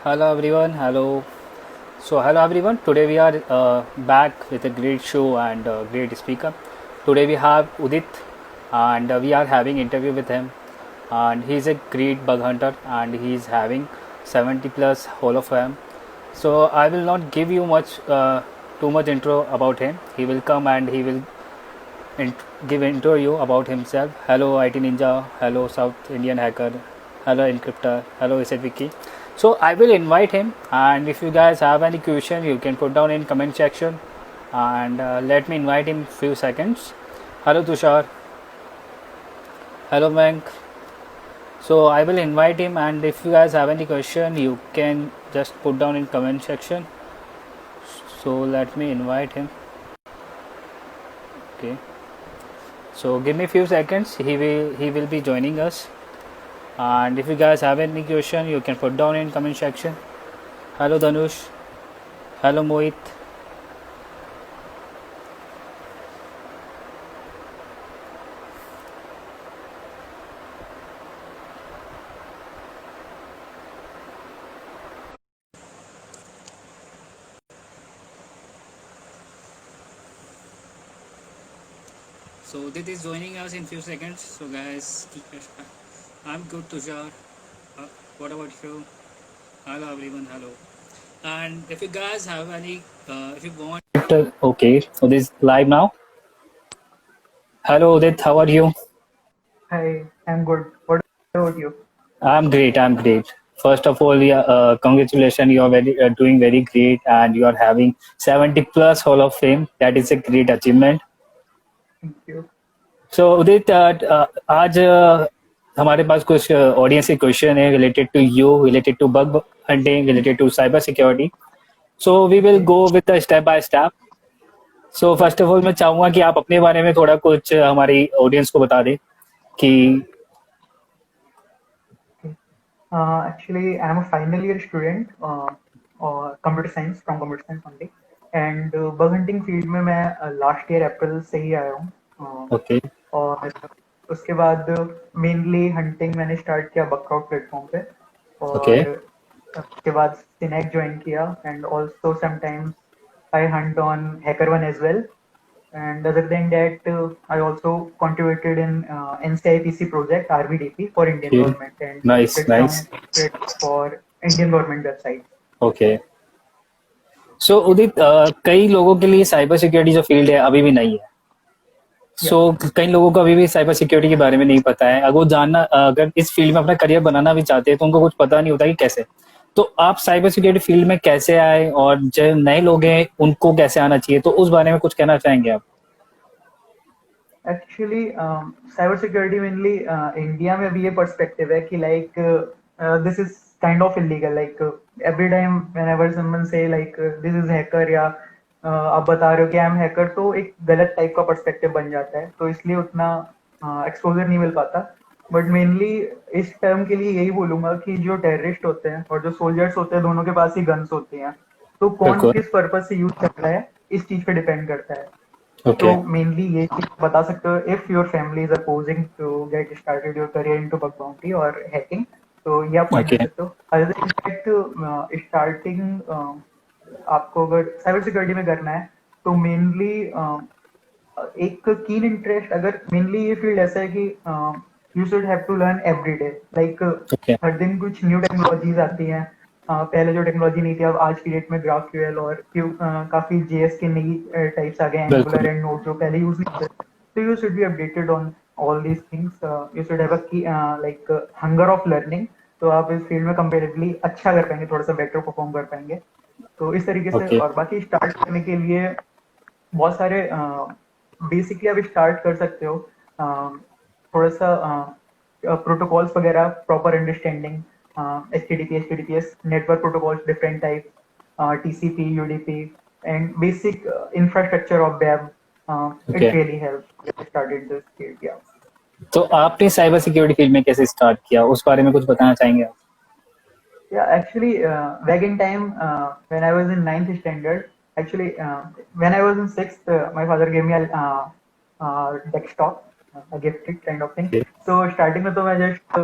Hello everyone. Hello. Hello everyone. Today we are back with a great show and a great speaker. Today we have Udit, and we are having interview with him. And he's a great bug hunter, and he's having 70 plus Hall of Fame. So I will not give you too much intro about him. He will come and he will give intro you about himself. Hello IT Ninja. Hello South Indian Hacker. Hello Encryptor. Hello Asset Wiki. So I will invite him, and if you guys have any question, you can put down in comment section, and let me invite him few seconds. Hello Tushar. Hello Mank. So I will invite him, and if you guys have any question, you can just put down in comment section. So let me invite him. Okay. So give me few seconds. He will be joining us. And if you guys have any question, you can put down in comment section. Hello Dhanush. Hello Mohit. So Udit is joining us in few seconds. So guys, I'm good Tushar. Uh, what about you? Hello everyone. Hello. And if you guys have any, if you want. Okay. So this is live now. Hello Udit. How are you? Hi, I'm good. What about you? I'm great. I'm great. First of all, yeah, congratulations. You are doing very great, and you are having 70 plus Hall of Fame. That is a great achievement. Thank you. So उदित आज हमारे पास कुछ audience के question है related to you related to bug hunting related to cyber security so we will Okay. Go with step by step so first of all मैं चाहूंगा कि आप अपने बारे में थोड़ा कुछ हमारी ऑडियंस को बता दें कि Okay. Actually, I'm a final year student, computer science from computer science only. And bug hunting field में मैं लास्ट ईयर अप्रैल से ही आया हूँ. ओके और उसके बाद मेनली हंटिंग मैंने स्टार्ट किया बकआउट प्लेटफॉर्म पे. ओके और उसके बाद सिनेक ज्वाइन किया and also sometimes I hunt on HackerOne as well. And other than that, I also contributed in NCIPC project RVDP for Indian okay government and nice did some nice scripts for Indian government websites. Okay so Udit कई लोगों के लिए cyber security जो field है अभी भी नहीं है Yeah, कई लोगों को अभी भी साइबर सिक्योरिटी के बारे में नहीं पता है अगर वो जानना अगर इस फील्ड में अपना करियर बनाना भी चाहते हैं तो उनको कुछ पता नहीं होता कि कैसे तो आप साइबर सिक्योरिटी फील्ड में कैसे आए और जो नए लोग हैं उनको कैसे आना चाहिए तो उस बारे में कुछ कहना चाहेंगे आप actually, cyber security mainly India में भी ये perspective है कि like this is kind of illegal. Like every time whenever someone say like this is hacker या आप बता रहे हो कि आई एम हैकर तो एक गलत टाइप का पर्सपेक्टिव बन जाता है तो इसलिए उतना एक्सपोजर नहीं मिल पाता. बट मेनली इस टर्म के लिए यही बोलूंगा कि जो टेररिस्ट होते हैं और जो सोल्जर्स होते हैं दोनों के पास ही गन्स होती हैं. तो कौन बिल्कुल किस पर्पज से यूज कर रहा है इस चीज पे डिपेंड करता है. तो ओके मेनली ये चीज बता सकते हो if your family is opposing to get started your career into bug bounty और हैकिंग तो ये आप पॉइंट दे ओके सकते हो. अदर देन दैट स्टार्टिंग आपको अगर साइबर सिक्योरिटी में करना है तो मेनली एक कीन इंटरेस्ट अगर मेनली ये फील्ड ऐसा है कि you should have to learn every day. Like okay हर दिन कुछ न्यू टेक्नोलॉजीज आती हैं. पहले जो टेक्नोलॉजी नहीं थी अब आज की डेट में ग्राफक्यूएल और काफी जेएस के नई टाइप्स आ गए एंगुलर बिल्कुल एंड नोड जो पहले यूज नहीं थे. तो you should be updated on all these things. You should have a like hunger of learning. तो आप इस फील्ड में कंपेरेटिवली अच्छा कर पाएंगे थोड़ा सा बेटर परफॉर्म कर पाएंगे. तो इस तरीके से ओके और बाकी स्टार्ट करने के लिए बहुत सारे बेसिकली आप स्टार्ट कर सकते हो. थोड़ा सा प्रोटोकॉल्स वगैरह proper understanding H T T P S network protocols different type TCP UDP and basic infrastructure of web. Okay it really help started this field. या तो आपने साइबर सिक्योरिटी फील्ड में कैसे स्टार्ट किया उस बारे में कुछ बताना चाहेंगे आप Yeah, actually, back in time when I was in ninth standard, actually when I was in sixth, my father gave me a desktop. Gifted kind of thing. Okay. तो स्टार्टिंग में तो मैं जस्ट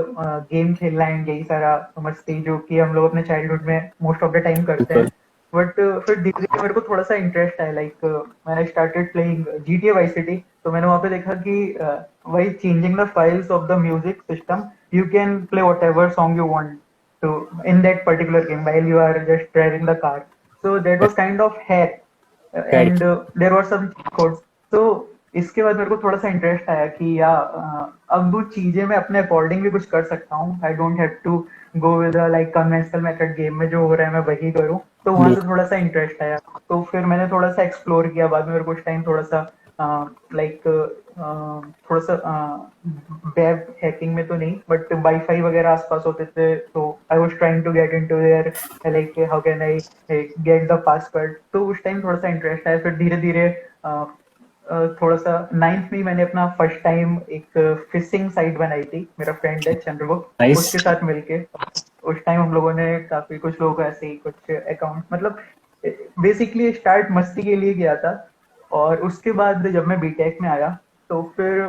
गेम खेलना and यही सारा मस्ती जो कि हम लोग अपने चाइल्डहुड में मोस्ट ऑफ द टाइम करते Super. हैं। बट फिर धीरे धीरे मेरे को थोड़ा सा इंटरेस्ट आया, लाइक मैंने started playing GTA vice city. तो मैंने वहाँ पे देखा कि by changing the files of the music system you can play whatever song you want to in that particular game while you are just driving the car. So that was kind of hack, Right. and there were some cheat codes. So इसके बाद मेरे को थोड़ा सा interest आया कि या अब वो चीजें मैं अपने अकॉर्डिंग भी कुछ कर सकता हूँ। I don't have to go with like conventional method, game में जो हो रहा है मैं वही करूँ। तो वहां से थोड़ा सा इंटरेस्ट आया। तो फिर मैंने थोड़ा सा एक्सप्लोर किया। बाद में मेरे को उस टाइम थोड़ा सा लाइक थोड़ा सा वेब हैकिंग में तो नहीं, बट वाईफाई वगैरह आसपास होते थे, तो I was trying to get into there, like how can I get the password. तो उस टाइम थोड़ा सा इंटरेस्ट आया। फिर धीरे धीरे थोड़ा सा नाइन्थ में ही मैंने अपना फर्स्ट टाइम एक फिशिंग साइट बनाई थी। मेरा फ्रेंड है चंद्रगुप्त, Nice. उसके साथ मिलके उस टाइम हम लोगों ने काफी कुछ लोग ऐसे ही कुछ अकाउंट, मतलब बेसिकली स्टार्ट मस्ती के लिए किया था। और उसके बाद जब मैं बीटेक में आया तो फिर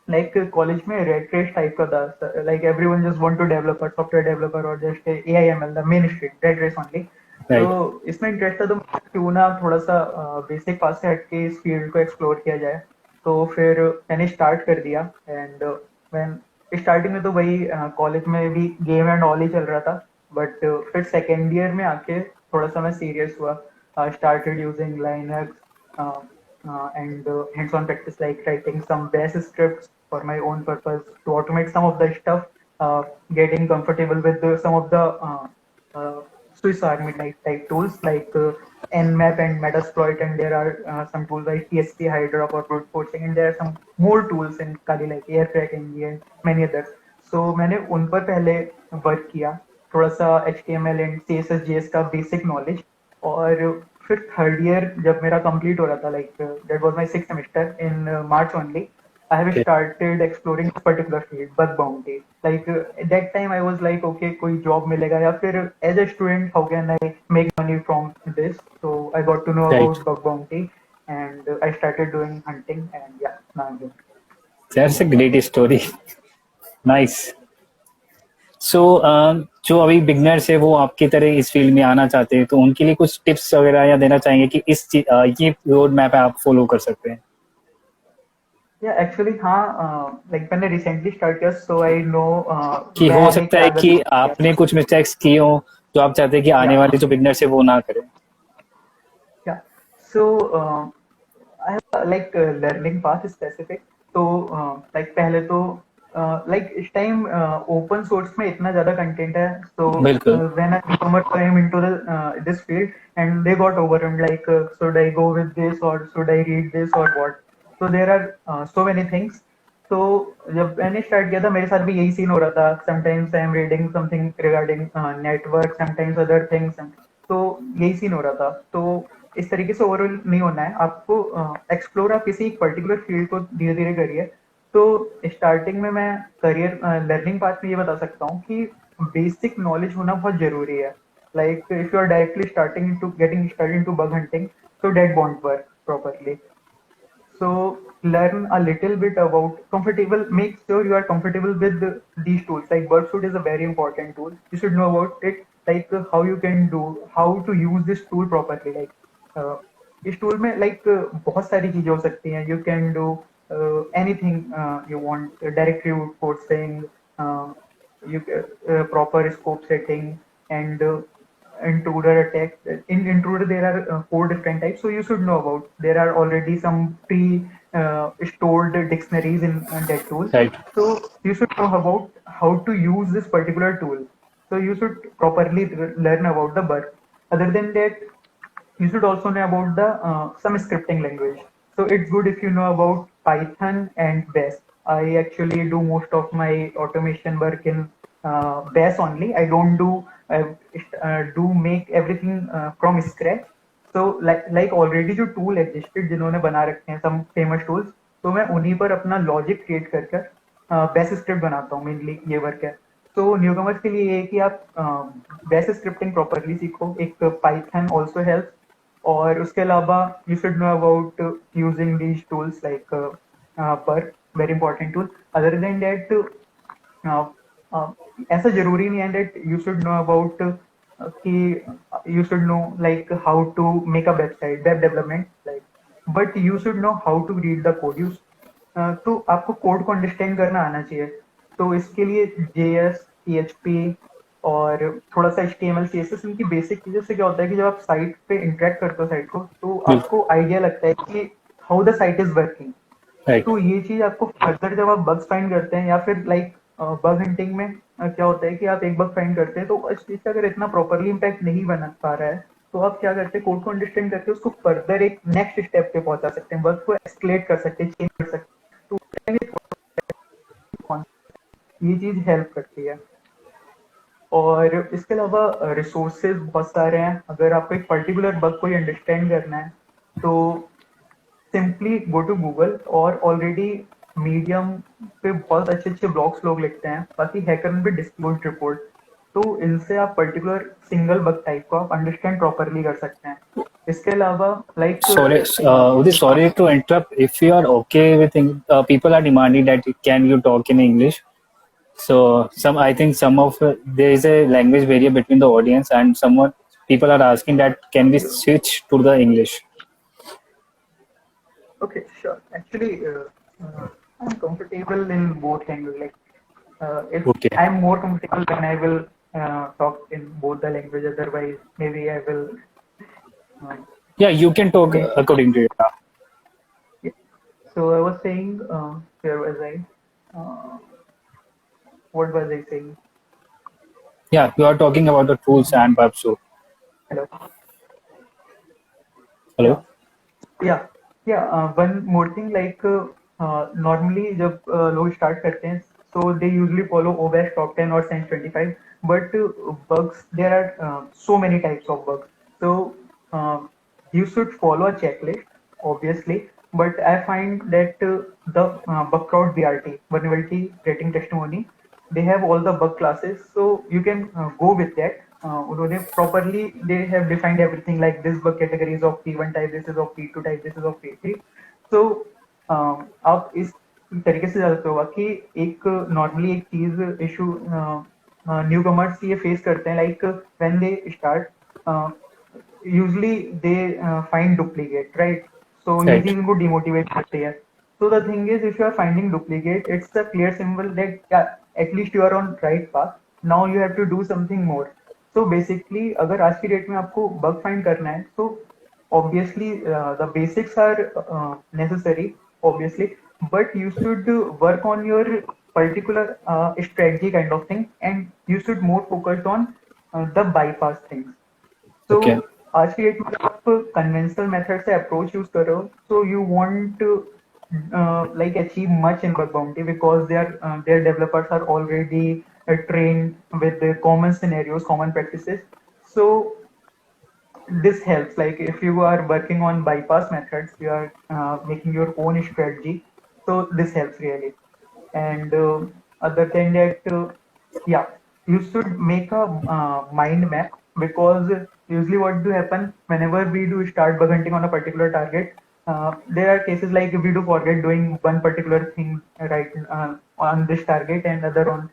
लाइक कॉलेज में रेट रेस टाइप का था, like everyone just want to developer, software developer और just AIML, the mainstream rat race only. तो Right. इसमें इंटरेस्ट था, तो क्यों ना थोड़ा सा बेसिक पास से हटके इस फील्ड को एक्सप्लोर किया जाए। तो फिर मैंने स्टार्ट कर दिया। एंड मैं स्टार्टिंग में तो वही कॉलेज में भी गेम एंड ऑल ही चल रहा था। बट फिर सेकेंड ईयर में आके थोड़ा सा मैं सीरियस हुआ, started using Linux and hands-on practice like writing some bash scripts for my own purpose to automate some of the stuff, getting comfortable with some of the uh, Swiss Army type tools like Nmap and Metasploit, and there are some tools like TSP Hydra for brute forcing, and there are some more tools in Kali like AirCrackNG and many others. So मैंने उन पर पहले work किया, थोड़ा सा HTML and CSS JS का basic knowledge. और फिर थर्ड ईयर जब मेरा कंप्लीट हो रहा था, like that was my six semester in March only, I have Okay. Started exploring particular field bug bounty. Like that time I was like okay, कोई job मिलेगा या फिर as a student how can I make money from this. So I got to know Right. About bug bounty and I started doing hunting and yeah now I am doing. That's a great story. Nice. सो जो अभी beginners है वो आपकी तरह इस field में आना चाहते हैं, तो उनके लिए कुछ टिप्स वगैरह या देना चाहेंगे कि ये रोड मैप है आप फॉलो कर सकते हैं? या एक्चुअली हाँ, लाइक मैंने रिसेंटली स्टार्ट किया, सो आई नो कि मैं हो आगे सकता क्या है अगर कि आपने कुछ मिस्टेक्स की हो जो आप चाहते हैं कि या आने वाले जो बिगनर्स है वो ना करें। या सो I have like learning path specific। तो like पहले तो like इस टाइम ओपन सोर्स में इतना ज्यादा कंटेंट है। so बिल्कुल। when I newcomer came into the this field and they got overwhelmed, like should I go with this or should I read this or what? So there are so many things। तो जब मैंने start किया था मेरे साथ भी यही scene हो रहा था। Sometimes I am reading something regarding network, sometimes other things. तो यही सीन हो रहा था। तो इस तरीके से ओवरऑल नहीं होना है आपको। एक्सप्लोर आप किसी एक पर्टिकुलर फील्ड को धीरे धीरे करिए। तो स्टार्टिंग में मैं करियर लर्निंग पार्ट में ये बता सकता हूँ कि बेसिक नॉलेज होना बहुत जरूरी है। Like if you are directly starting to getting started into bug hunting, so that won't work properly। So learn a little bit about comfortable. Make sure you are comfortable with these tools. Like Burpsuit is a very important tool. You should know about it. Like how you can do, how to use this tool properly. Like uh, इस tool में like बहुत सारी चीजें हो सकती हैं। You can do anything you want, directly forcing, you proper scope setting, and intruder attack. In intruder there are four different types, so you should know about. There are already some pre stored dictionaries in that tool, right. so you should know about how to use this particular tool. So you should properly learn about the burp. Other than that, you should also know about the some scripting language. So it's good if you know about Python and Bash. I actually do most of my automation work in Bash only. I don't do make everything from scratch. So like already जो tool existed जिन्होंने बना रखे हैं some famous tools, तो मैं उन्हीं पर अपना logic create कर कर बैश स्क्रिप्ट बनाता हूँ। मेनली ये वर्क है। तो न्यूकमर्स के लिए ये है कि आप बैश स्क्रिप्टिंग प्रॉपरली सीखो। एक पाइथन ऑल्सो हेल्प। और उसके अलावा you should know about using these tools like पर। very important tool. Other than that, uh, uh, ऐसा जरूरी नहीं है that you should know about कि you should know like how to make a website, web development, like, but you should know how to read the code. तो आपको code को understand करना आना चाहिए. तो इसके लिए JS, PHP और थोड़ा सा HTML, CSS, इनकी बेसिक चीजें से क्या होता है कि जब आप साइट पे इंटरेक्ट करते हो साइट को, तो बिल्कुल आपको आइडिया लगता है कि how the site is working. Right तो ये चीज आपको फर्दर जब आप बग्स फाइंड करते हैं या फिर लाइक बग हंटिंग में क्या होता है कि आप एक बग फाइंड करते हैं तो इस चीज का अगर इतना प्रॉपरली इम्पैक्ट नहीं बना पा रहा है तो आप क्या करते हैं, कोड को अंडरस्टैंड करके उसको फर्दर एक नेक्स्ट स्टेप पे पहुंचा सकते हैं, बग को एस्केलेट कर सकते हैं, चेंज कर सकते हैं. तो उस time ये चीज हेल्प करती है. और इसके अलावा रिसोर्सेज बहुत सारे हैं. अगर आपको एक पर्टिकुलर बग को अंडरस्टैंड करना है तो सिंपली गो टू गूगल, और ऑलरेडी मीडियम पे बहुत अच्छे अच्छे ब्लॉग्स लोग लिखते हैं, बाकी हैकर भी डिस्क्लोज रिपोर्ट. तो इनसे आप पर्टिकुलर सिंगल बग टाइप को आप अंडरस्टैंड प्रॉपरली कर सकते हैं. इसके अलावा like Sorry, Udit, sorry to interrupt. If you are okay with people are demanding that can you talk in English. So I think some of there is a language barrier between the audience and someone people are asking that can we switch to the English. okay, sure. Actually, I'm comfortable in both languages. Like, if Okay. I'm more comfortable, then I will talk in both the language. Otherwise, maybe I will. Uh, Yeah, you can talk make, according to you. yeah. So I was saying, where was I? What was I saying? Yeah, you are talking about the tools and web. So Hello. Yeah. hello. Yeah, yeah. One more thing, like normally जब लोग start करते हैं, so they usually follow OWASP top 10 or Sense 25. But bugs, there are so many types of bugs. So uh, you should follow a checklist, obviously. But I find that the Bugcrowd BRT, Vulnerability Rating Testimony, they have all the bug classes, so you can go with that. उन्होंने properly they have defined everything, like this bug category is of P1 type, this is of P2 type, this is of P3. So आप इस तरीके से जानते होगा कि एक normally एक चीज इशू न्यू कमर्स ये फेस करते हैं, like when they start usually they find duplicate, right? So ये Right. चीज उनको डिमोटिवेट करती है. So the thing is, if you are finding duplicate, it's a clear symbol that yeah, at least you are on right path. Now you have to do something more. So basically, अगर आज की date में आपको bug find करना है, तो obviously the basics are necessary, obviously, but you should work on your particular strategy kind of thing, and you should more focus on the bypass things. तो Okay. आज की डेट में अगर आप कन्वेंशनल मेथड से अप्रोच यूज कर रहे हो, so you want like achieve much in bug bounty because their developers are already trained with the common scenarios, common practices. So this helps. Like if you are working on bypass methods, you are making your own strategy. So this helps really. And other than that, yeah, you should make a mind map, because usually what do happen whenever we do start bug hunting on a particular target, there are cases like we do forget doing one particular thing right on this target and other on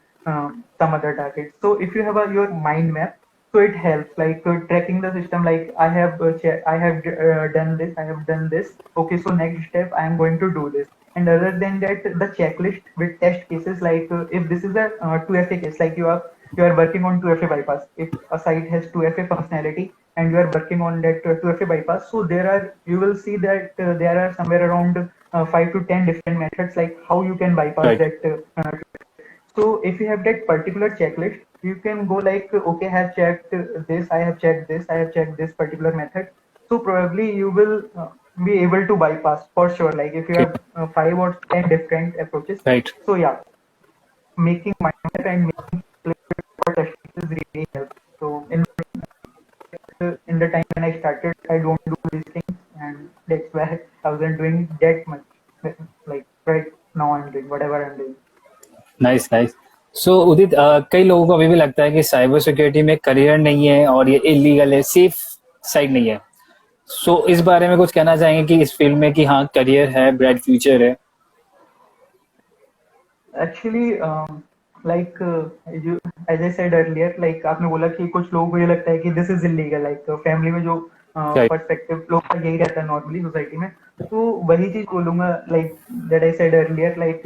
some other target. So if you have your mind map, so it helps like tracking the system, like I have done this, I have done this, okay, so next step I am going to do this. And other than that, the checklist with test cases, like if this is a 2FA case, like you are working on 2FA bypass, if a site has 2FA functionality and you are working on that 2FA bypass, so you will see that there are somewhere around 5 to 10 different methods like how you can bypass Right. that. So if you have that particular checklist, you can go like, okay, I have checked this, I have checked this, I have checked this particular method. So probably you will be able to bypass for sure. Like if you Okay. have 5 or 10 different approaches. Right. So yeah, making mind map and making for testing is really helps. So in the time when I started, I don't do these things, and that's why I wasn't doing that much. Like right now, I'm doing whatever I'm doing. Nice nice. So Udit, कई लोगों को अभी भी लगता है कि cyber security में career नहीं है और ये इलीगल है, सेफ साइड नहीं है. सो इस बारे में कुछ कहना चाहेंगे कि इस फील्ड में कि हाँ करियर है, ब्राइट फ्यूचर है. Actually like you as I said earlier, like आपने बोला कि कुछ लोगों को ये लगता है कि this is illegal, like family में जो Right. पर्सपेक्टिव लोग का यही रहता है नॉर्मली सोसाइटी में। तो वही चीज बोलूंगा, like that I said earlier, like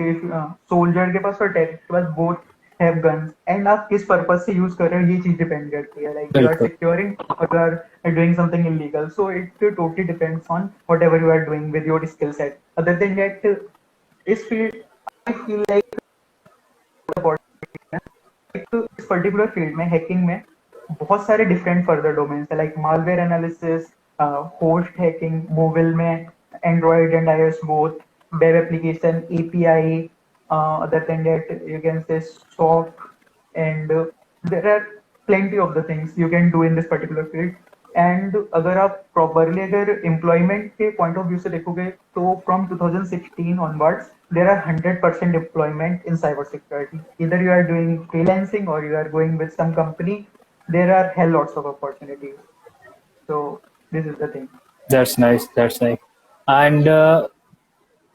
soldier के पास और टेररिस्ट के पास बोथ हैव गन्स, एंड आप किस पर्पज से यूज कर रहे हो ये चीज डिपेंड करती है, लाइक यू आर बिल्कुल। सिक्योरिंग और you are doing something illegal, so it totally depends on whatever you are doing with your skill set. Other than that, इस फील्ड आई फील लाइक इस particular field में, hacking में, बहुत सारे different further domains है, like malware analysis, host hacking, mobile में Android and iOS both, web application, API, other than that you can say sock, and there are plenty of the things you can do in this particular field. And अगर आप properly अगर employment के point of view से देखोगे तो from 2016 onwards there are 100% employment in cyber security. Either you are doing freelancing or you are going with some company, there are hell lots of opportunities. So this is the thing. That's nice, that's nice. And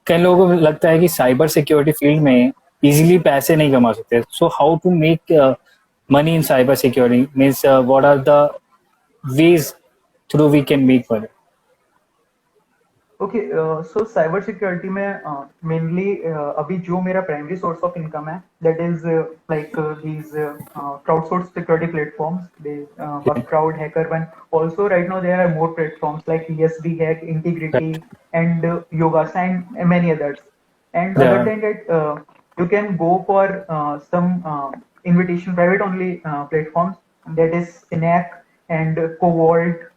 कई लोगों को लगता है कि cyber security field में easily पैसे नहीं कमा सकते, so how to make money in cyber security means what are the ways through we can make money? Okay, so cyber security में मेनली अभी जो मेरा प्राइमरी सोर्स ऑफ इनकम है, that is like these crowdsource security platforms, Bugcrowd, HackerOne. Also right now there are more platforms like ESB Hack, Integrity, right. and Yogasa, and many others. And other या than that, you can go for some invitation private only platforms, that is Synac and Cobalt.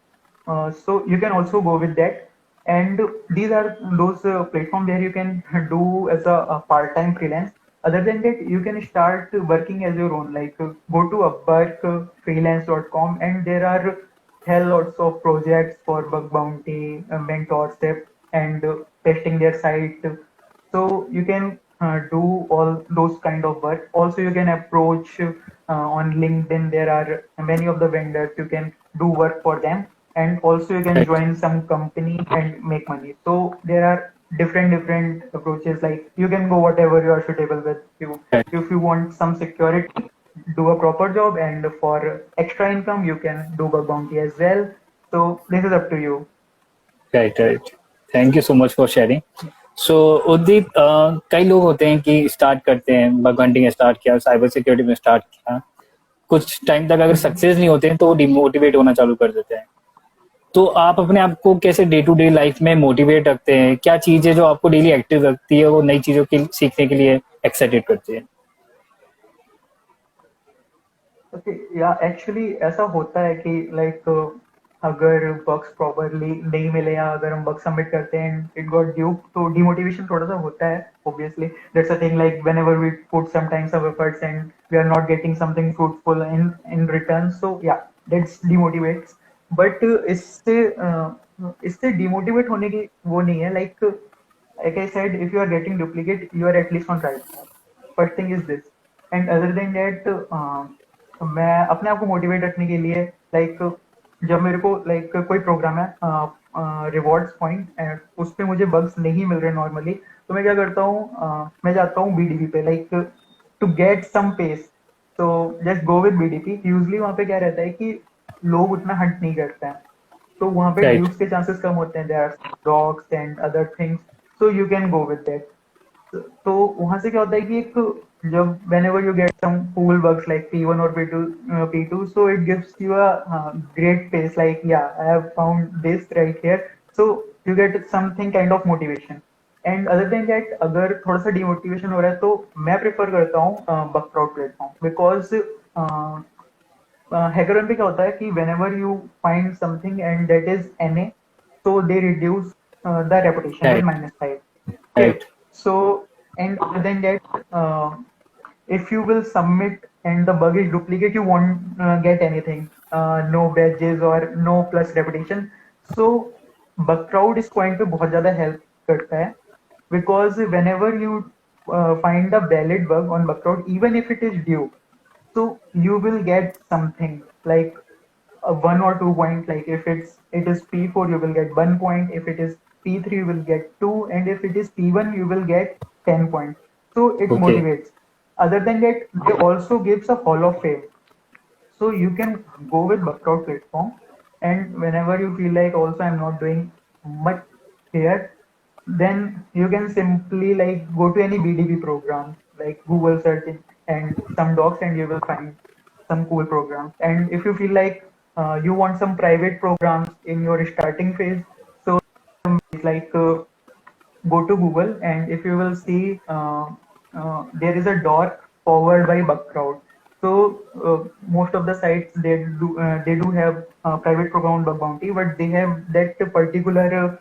So you can also go with that, and these are those platforms where you can do as a part-time freelance. Other than that, you can start working as your own, like go to Upwork, freelance.com, and there are hell lots of projects for bug bounty, mentorship, and testing their site. So you can do all those kind of work. Also, you can approach on LinkedIn. There are many of the vendors, you can do work for them, and also you can right. join some company and make money. So there are different approaches. Like you can go whatever you are suitable with. You, right. if you want some security, do a proper job, and for extra income, you can do bug bounty as well. So this is up to you. Right, right. Thank you so much for sharing. So Udit, कई लोग होते हैं कि start करते हैं, bug hunting start किया, cyber security में start किया, कुछ टाइम तक अगर Mhm. सक्सेस नहीं होते हैं तो वो डिमोटिवेट होना चालू कर देते हैं। तो आप अपने आप को कैसे डे टू डे लाइफ में मोटिवेट रखते हैं? क्या चीज है जो आपको डेली एक्टिव रखती है, वो नई चीजों की सीखने के लिए एक्साइटेड करती है? ओके, या एक्चुअली ऐसा होता है कि लाइक अगर बग्स प्रॉपरली नहीं मिले या अगर हम बग सबमिट करते हैं इट गॉट ड्यू, तो डिमोटिवेशन थोड़ा सा होता है obviously. That's a thing, like whenever we put sometimes our efforts and we are not getting something fruitful in return, so yeah that's demotivates. But इससे demotivate होने की वो नहीं है, like I said, if you are getting duplicate, you are at least on right path. First thing is this, and other than that, मैं अपने आप को मोटिवेट रखने के लिए, लाइक जब मेरे को लाइक कोई प्रोग्राम है रिवॉर्ड्स पॉइंट, उस पे मुझे बग्स नहीं मिल रहे नॉर्मली, तो मैं क्या करता हूँ, मैं जाता हूँ बीडीपी पे, like to get some pace. तो just go with BDP. Usually वहाँ पे क्या रहता है कि लोग उतना हंट नहीं करते हैं, तो वहाँ पे राइट। ड्यूज के चांसेस कम होते हैं, there are dogs and other things, so you can go with that. तो वहां से क्या होता है कि एक, जब whenever you get some cool bugs like P1 or P2, so it gives you a great pace, like yeah, I have found this right here, so you get something kind of motivation. And other than that, अगर थोड़ा सा demotivation हो रहा है तो मैं prefer करता हूँ बगक्राउड प्लेटफॉर्म, बिकॉज हैकरन पे क्या होता है कि whenever you find something and that is NA, so they reduce the reputation right. with -5. Okay, right. so and other than that, if you will submit and the bug is duplicate, you won't get anything, no badges or no plus reputation. So Bugcrowd इस point पे बहुत ज़्यादा help करता है, because whenever you find a valid bug on Bugcrowd, even if it is due, so you will get something like a 1 or 2 point. Like if it is P4, you will get 1 point. If it is P3, you will get 2, and if it is P1, you will get 10 points. So it Okay. motivates. Other than that, they also gives a Hall of Fame. So you can go with Buckout platform, and whenever you feel like also I'm not doing much here, then you can simply like go to any BDB program, like Google search it and some docs, and you will find some cool programs. And if you feel like you want some private programs in your starting phase, so it's like go to Google, and if you will see there is a dork powered by Bugcrowd. So most of the sites they do have private program bug bounty, but they have that particular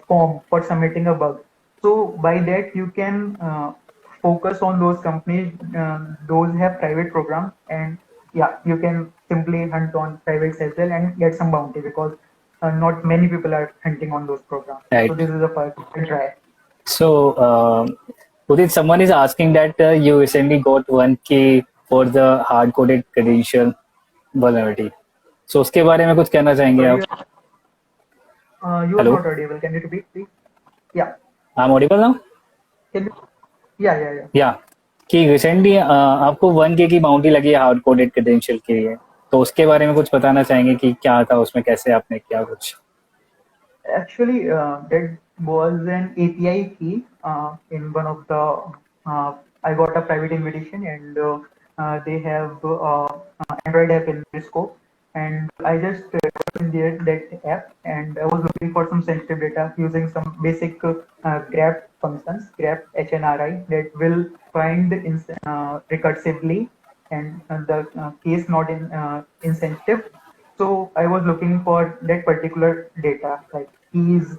form for submitting a bug. So by that you can focus on those companies, those have private programs, and yeah, you can simply hunt on privates as well and get some bounty because not many people are hunting on those programs. So Right. this is the first try. So, Udit, someone is asking that you recently got 1K for the hard-coded credential vulnerability. So उसके बारे में कुछ कहना चाहेंगे Sorry, आप? you are Hello, not audible. Can you repeat, please? Yeah. I'm audible now? Can you? Yeah, yeah, yeah. या कि recently आपको 1K की बाउंटी लगी है हार्ड कोडेड क्रेडेंशियल के लिए, तो उसके बारे में कुछ बताना चाहेंगे कि क्या था उसमें, कैसे आपने किया कुछ? Actually, that was an API key in one of the. I got a private invitation, and they have Android app in this scope, and I just in there that app, and I was looking for some sensitive data using some basic grep functions, grep HNRI that will find recursively and the case not insensitive. So I was looking for that particular data, like keys.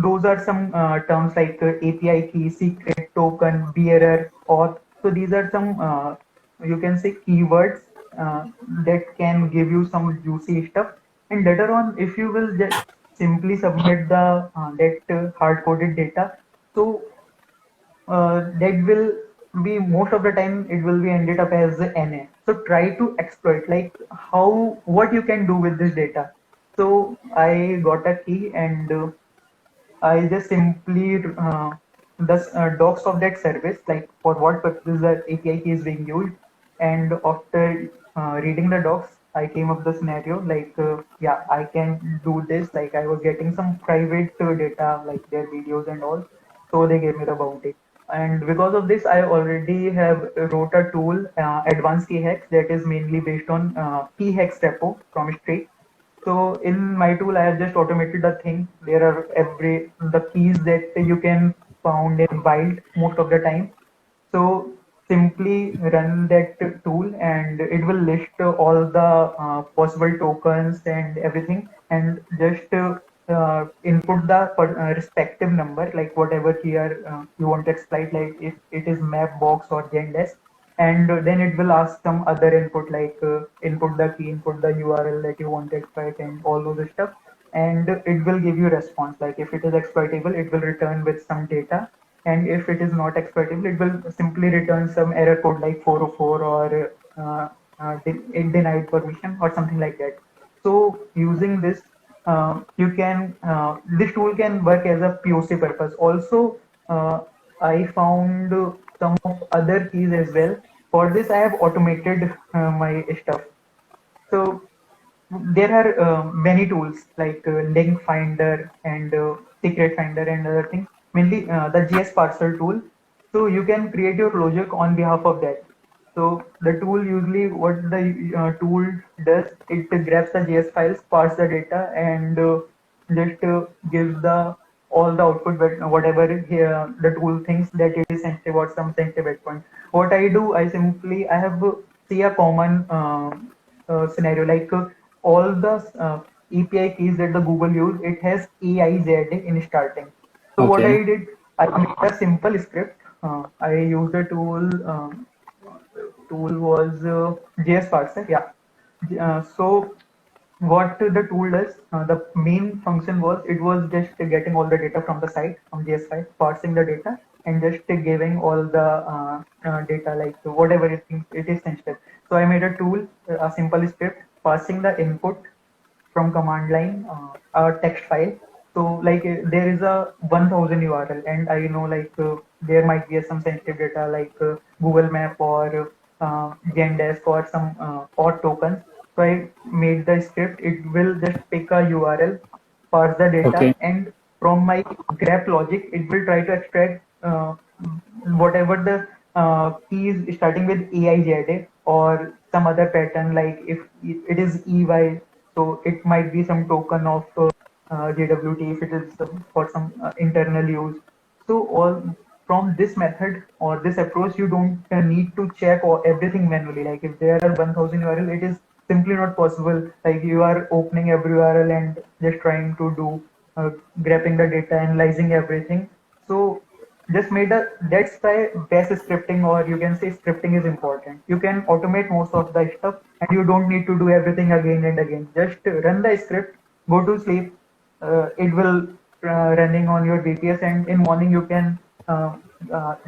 Those are some terms like API key, secret, token, bearer, auth. So these are some you can say keywords that can give you some juicy stuff. And later on, if you will just simply submit the that hard-coded data, so that will be most of the time it will be ended up as NA. So try to exploit like how what you can do with this data. So I got a key, and I just simply the docs of that service, like for what purpose the API key is being used. And after reading the docs, I came up the scenario like, yeah, I can do this. Like I was getting some private data, like their videos and all. So they gave me the bounty. And because of this, I already have wrote a tool, Advanced Key Hacks, that is mainly based on key hacks repo from Streak. So in my tool, I have just automated the thing. There are every the keys that you can found in wild most of the time. So simply run that tool, and it will list all the possible tokens and everything, and just input the respective number, like whatever here you want to exploit, like if it is Mapbox or Zendesk, and then it will ask some other input like input the key, input the URL that you want to exploit, and all those stuff, and it will give you response. Like if it is exploitable, it will return with some data, and if it is not exploitable, it will simply return some error code like 404 or it denied permission or something like that. So using this, you can this tool can work as a POC purpose. Also, I found some of other keys as well. For this, I have automated my stuff. So there are many tools like link finder and secret finder and other things, mainly the JS parser tool. So you can create your logic on behalf of that. So the tool usually what the tool does, it grabs the JS files, parse the data, and just gives the all the output, but whatever the tool thinks that it is sensitive or some sensitive endpoint. What I do, I simply I have see a common scenario like all the API keys that the Google use, it has AIZ in starting. So what Okay. I did, I made a simple script. I used a tool. Tool was JS parser. Yeah. So what the tool does, the main function was it was just getting all the data from the site from JS file, parsing the data, and just giving all the data like whatever it thinks it is sensitive. So I made a tool, a simple script, passing the input from command line, a text file. So like there is a 1000 URL, and I know like there might be some sensitive data like Google Map or Zendesk or some or tokens. So I made the script. It will just pick a URL, parse the data, Okay. and from my graph logic, it will try to extract whatever the keys starting with AIZA or some other pattern. Like if it is EY, so it might be some token of JWT if it is for some internal use. So all from this method or this approach, you don't need to check or everything manually. Like if there are 1000 URL, it is simply not possible. Like you are opening every URL and just trying to do grabbing the data, analyzing everything. So just made a that's why best scripting, or you can say scripting, is important. You can automate most of the stuff and you don't need to do everything again and again. Just run the script, go to sleep. It will running on your VPS, and in morning you can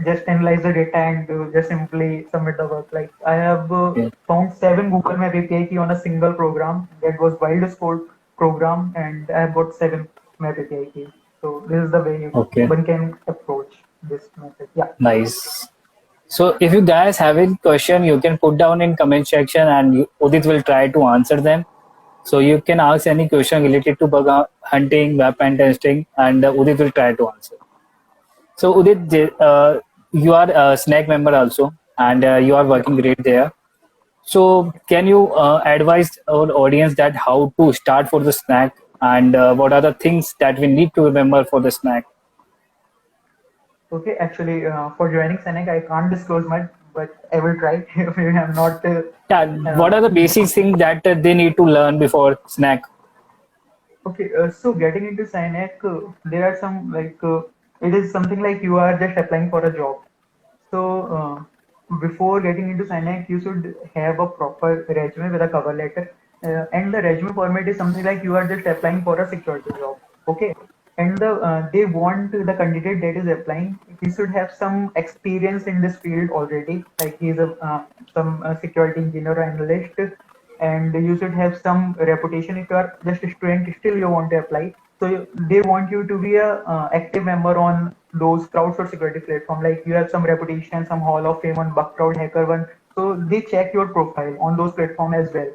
just analyze the data and just simply submit the work. Like I have Okay. found 7 Google Map API key on a single program that was wildest code program, and I have got 7 Map API keys. So this is the way Okay. one can approach this method. Yeah. Nice. So if you guys have any question, you can put down in comment section, and Udit will try to answer them. So you can ask any question related to bug hunting, web pen testing, and Udit will try to answer. So Udit, you are a Snack member also, and you are Yeah. working great there. So can you advise our audience that how to start for the Snack, and what are the things that we need to remember for the Snack? Okay. Actually, for joining Senec, I can't disclose much, but I will try. If you have not, Yeah, what uh, are the basic things that they need to learn before Snack? okay. So getting into Senec, there are some like it is something like you are just applying for a job. So before getting into Synac, you should have a proper resume with a cover letter. And the resume format is something like you are just applying for a security job. Okay. And they want the candidate that is applying, he should have some experience in this field already. Like he's a some security engineer or analyst, and you should have some reputation. If you are just a student, still you want to apply. So they want you to be a active member on those crowdsourced security platform. Like you have some reputation, some Hall of Fame on Bugcrowd, HackerOne. So they check your profile on those platform as well.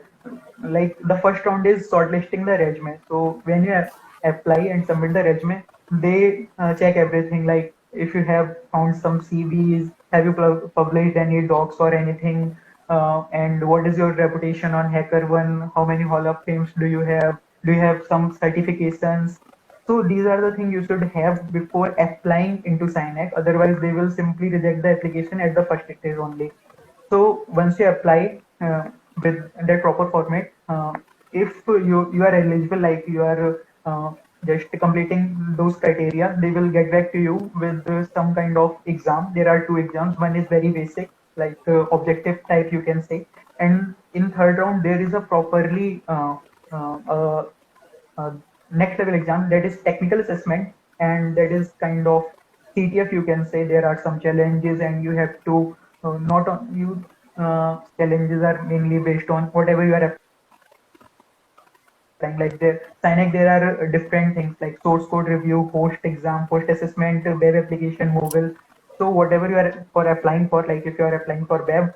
Like the first round is shortlisting the resume. So when you apply and submit the resume, they check everything. Like if you have found some CVs, have you published any docs or anything, and what is your reputation on HackerOne? How many Hall of Fames do you have? Do you have some certifications? So these are the things you should have before applying into Synac. Otherwise, they will simply reject the application at the first stage only. So once you apply with that proper format, if you are eligible, like you are just completing those criteria, they will get back to you with some kind of exam. There are two exams. One is very basic, like objective type, you can say, and in third round there is a properly uh, uh, uh, next level exam, that is technical assessment, and that is kind of CTF, you can say. There are some challenges and you have to not on you challenges are mainly based on whatever you are applying. Like the Synac, there are different things like source code review, post exam, post assessment, web application, mobile. So whatever you are for applying for, like if you are applying for web,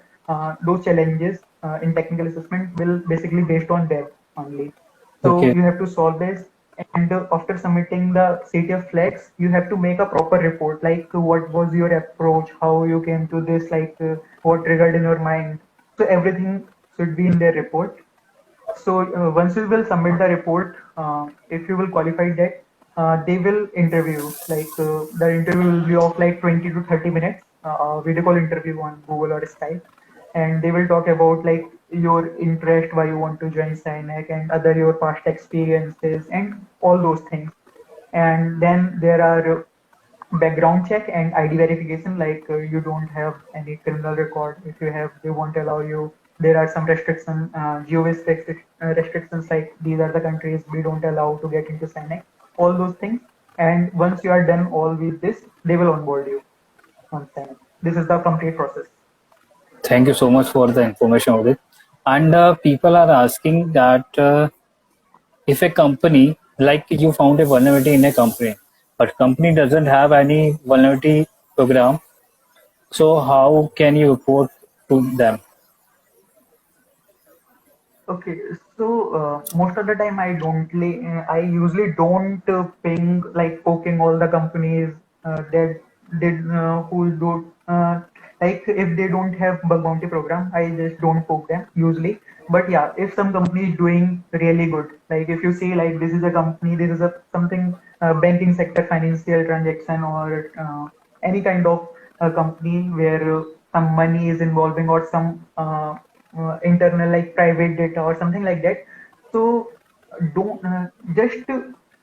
those challenges in technical assessment will basically based on web only. So Okay. you have to solve this, and after submitting the CTF flags, you have to make a proper report, like what was your approach, how you came to this, like what triggered in your mind. So everything should be in their report. So once you will submit the report, if you will qualify that, they will interview. Like the interview will be of like 20 to 30 minutes, video call interview on Google or Skype, and they will talk about like your interest, why you want to join Synac, and other your past experiences, and all those things. And then there are background check and ID verification, like you don't have any criminal record. If you have, they won't allow you. There are some restrictions, restrictions, like these are the countries we don't allow to get into Synac, all those things. And once you are done all with this, they will onboard you on Synac. This is the complete process. Thank you so much for the information, Udit. And people are asking that if a company like you found a vulnerability in a company, but company doesn't have any vulnerability program. So how can you report to them? Okay, so most of the time I usually don't ping like poking all the companies that did who do like if they don't have bug bounty program, I just don't poke them usually. But yeah, if some company is doing really good, like if you see like this is a company, this is a something banking sector, financial transaction, or any kind of company where some money is involving or some internal like private data or something like that. So don't just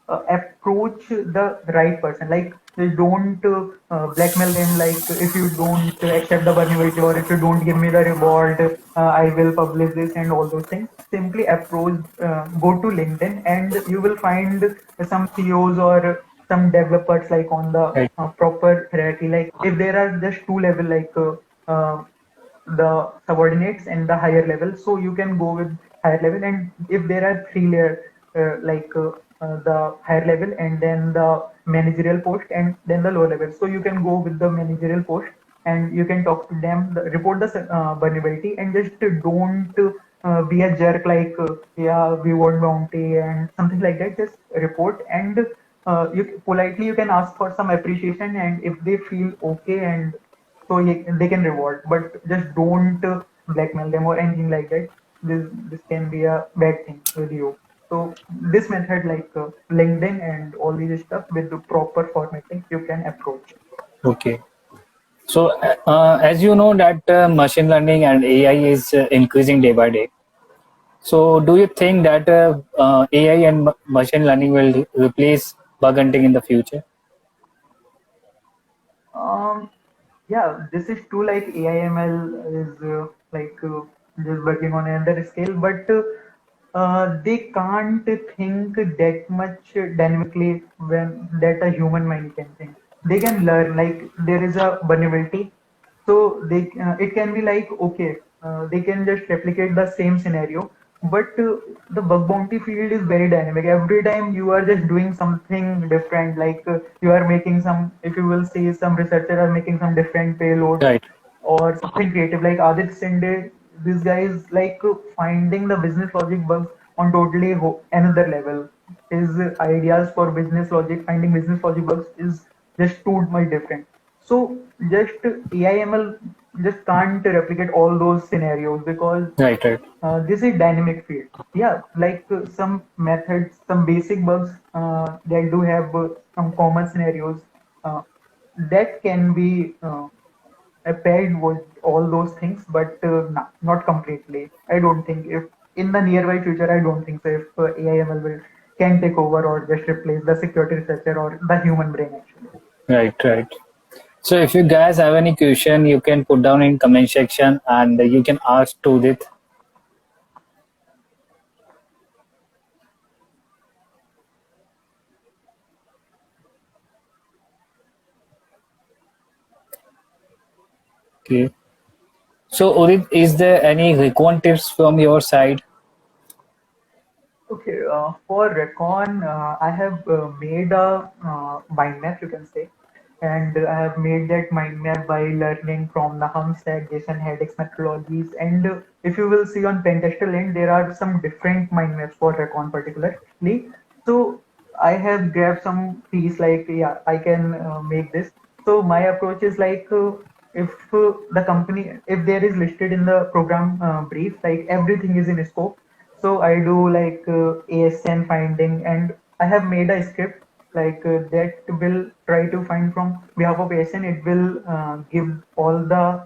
approach the right person. Like don't blackmail them. Like if you don't accept the vulnerability or if you don't give me the reward, I will publish this and all those things. Simply approach, go to LinkedIn, and you will find some CEOs or some developers like on the Right. proper hierarchy. Like if there are just two level like the subordinates and the higher level, so you can go with higher level. And if there are three layer the higher level and then the managerial post and then the lower level, so you can go with the managerial post and you can talk to them, report the vulnerability, and just don't be a jerk like yeah, we want bounty and something like that. Just report, and you politely you can ask for some appreciation, and if they feel okay, and so they can reward, but just don't blackmail them or anything like that. This can be a bad thing with you. So this method, like LinkedIn and all these stuff with the proper formatting, you can approach. Okay. So as you know that machine learning and AI is increasing day by day. So do you think that AI and machine learning will replace bug hunting in the future? Um, yeah, this is true. Like AIML is just working on another scale, but they can't think that much dynamically when that a human mind can think. They can learn. Like there is a vulnerability, so it can be like okay, they can just replicate the same scenario, but the bug bounty field is very dynamic. Every time you are just doing something different, like you are making some, if you will see some researcher are making some different payload Right. or something creative like Adit Sinde. This guy is like finding the business logic bugs on totally another level. His ideas for business logic, finding business logic bugs is just too much different. So just AIML just can't replicate all those scenarios because Right. Right. this is dynamic field. Yeah, like some methods, some basic bugs that do have some common scenarios uh, that can be paired with all those things, but not completely. I don't think if in the nearby future, I don't think so. If AIML will can take over or just replace the security researcher or the human brain actually. Right. Right. So if you guys have any question, you can put down in comment section and you can ask to it. Okay. So Udit, is there any recon tips from your side? Okay, for Recon, I have made a mind map, you can say, and I have made that mind map by learning from the Stack, Jason Haddock's methodologies. And if you will see on Pentester Link, there are some different mind maps for Recon particularly. So I have grabbed some piece like, yeah, I can make this. So my approach is like, if the company, if there is listed in the program brief, like everything is in scope, so I do like ASN finding, and I have made a script like that will try to find from behalf of ASN. It will give all the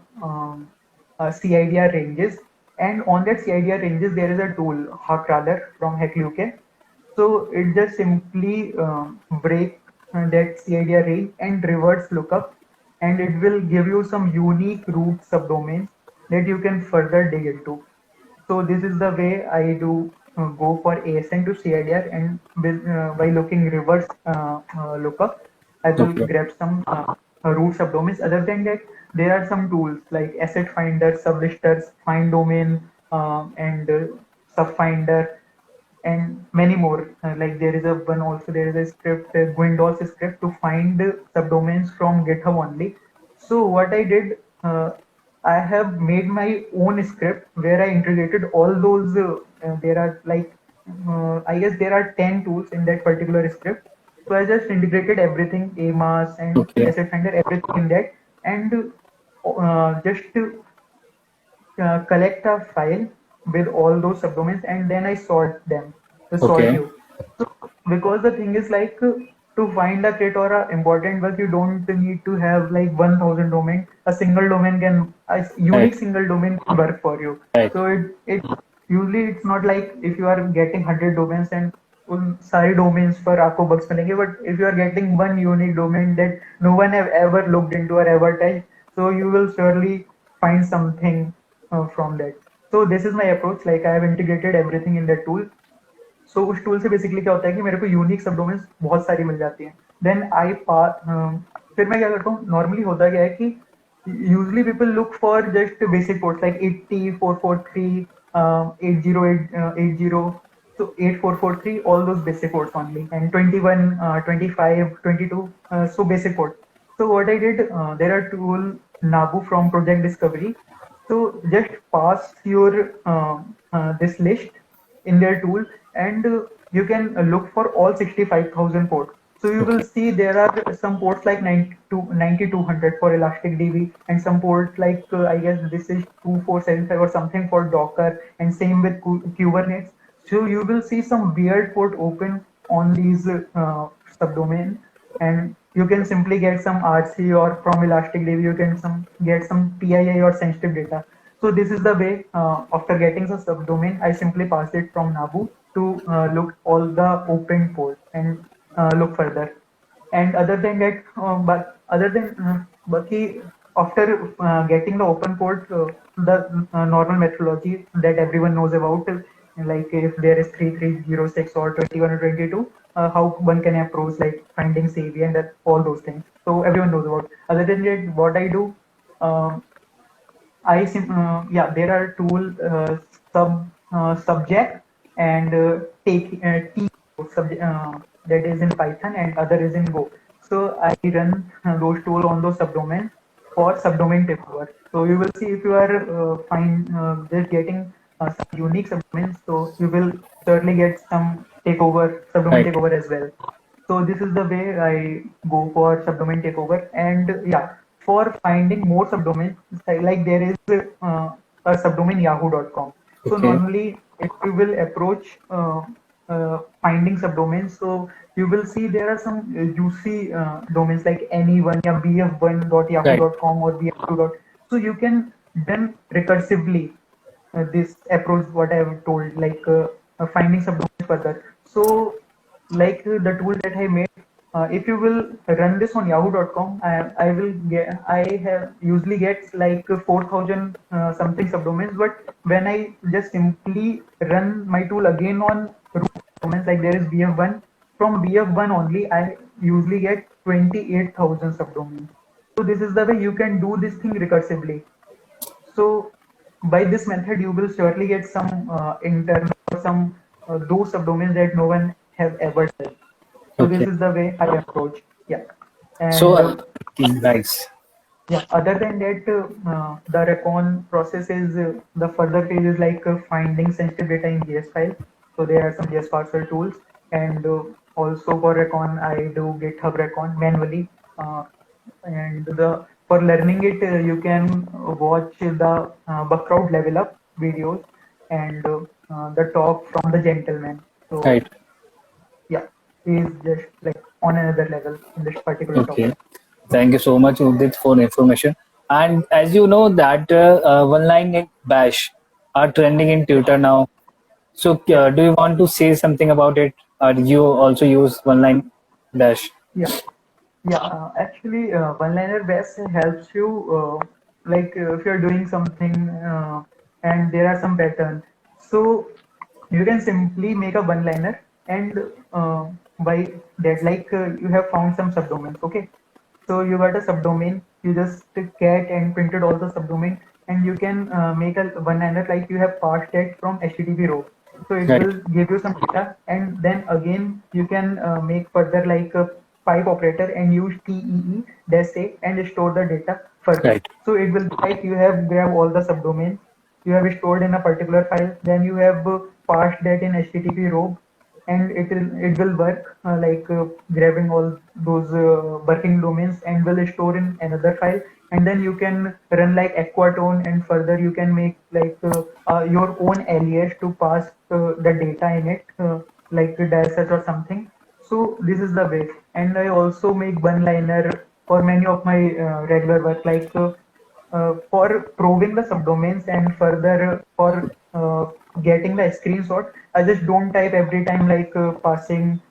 CIDR ranges, and on that CIDR ranges there is a tool Hackradar from HackUK. So it just simply break that CIDR range and reverse lookup, and it will give you some unique root subdomains that you can further dig into. So this is the way I do go for ASN to CIDR, and by looking reverse lookup, I will Okay. grab some root subdomains. Other than that, there are some tools like Asset Finder, Sublisters, Find Domain, and Subfinder. and many more. Like there is a one also there is a script, Gwendol's script to find subdomains from GitHub only. So what I did, I have made my own script where I integrated all those. There are like I guess there are 10 tools in that particular script. So I just integrated everything, AMAS and Okay. Asset Finder, everything in that, and just collect a file with all those subdomains, and then I sort them, the sort Okay. view. So because the thing is like to find a kit or a important work, you don't need to have like 1,000 domain. A single domain can, a Right. unique single domain can work for you. Right. So it usually it's not like if you are getting 100 domains and उन सारी domains पर आपको bugs मिलेंगे, but if you are getting one unique domain that no one have ever looked into or ever touched, so you will surely find something from that. So this is my approach. Like I have integrated everything in that tool. So उस tool से basically क्या होता है कि मेरे को unique सब domains बहुत सारी मिल जाती हैं. देन आई फिर मैं क्या करता हूँ, नॉर्मली होता क्या है कि usually people look for just basic ports like 80, 443, 808, 80. So 8443, all those basic ports only, and 21, 25, 22, so basic ports. So what I did, there are tool Nabu from Project Discovery. So just pass your this list in their tool, and you can look for all 65,000 ports. So you will Okay. see there are some ports like 9200 for Elastic DB, and some ports like I guess this is 2475 or something for Docker, and same with Kubernetes. So you will see some weird port open on these subdomain, and you can simply get some RC, or from Elastic DB you can get some PII or sensitive data. So this is the way. After getting the subdomain, I simply pass it from Nabu to look all the open ports and look further. And other than that, but other than Baki, after getting the open port, the normal methodology that everyone knows about, like if there is 3306 or 21 or 22, how one can approach like finding CV and that, all those things. So everyone knows about. Other than that, what I do, um, yeah, there are tool subject and take T subject, that is in Python and other is in Go. So I run those tool on those subdomain for subdomain takeover. So you will see if you are just getting some unique subdomains, so you will certainly get some takeover, subdomain Right. takeover as well. So this is the way I go for subdomain takeover. And yeah, for finding more subdomains, like there is a subdomain yahoo.com. So Okay. normally, if you will approach finding subdomains, so you will see there are some juicy domains like any1, yeah, Right. bf1.yahoo.com or bf2. So you can then recursively this approach what I have told, like finding subdomains further. So like the tool that I made, if you will run this on yahoo.com, I have usually get like 4,000 something subdomains, but when I just simply run my tool again on root domains, like there is bf1, from bf1 only I usually get 28,000 subdomains. So this is the way you can do this thing recursively. So by this method, you will surely get some internal, some those subdomains that no one have ever done. So this Okay. is the way I approach. Yeah, So, and nice. yeah. Other than that, the recon process is the further phase is like finding sensitive data in JS file. So there are some JS parser tools, and also for recon, I do GitHub recon manually. And the for learning it, you can watch the Buckrout level up videos, and the talk from the gentleman. So Right. yeah, he is just like on another level in this particular Okay. topic. Thank you so much, Udit, for the information. And as you know that one line in Bash are trending in Twitter now. So, Yeah, do you want to say something about it? Or you also use one line dash? yeah. Yeah, actually, one-liner best helps you, like if you're doing something and there are some patterns. So you can simply make a one-liner, and by that, like you have found some subdomains, okay? So you got a subdomain, you just get and printed all the subdomain, and you can make a one-liner like you have parsed it from HTTP row. So it Right. will give you some data, and then again you can make further like a pipe operator and use TEE dash a and store the data further. Right. So it will be like you have grab all the subdomains you have stored in a particular file, then you have parsed that in HTTP robe, and it will work like grabbing all those working domains and will store in another file, and then you can run like Aquatone, and further you can make like your own alias to pass the data in it, like a dash search or something. So this is the way. And I also make one liner for many of my regular work, like for proving the subdomains, and further for getting the screenshot. I just don't type every time like passing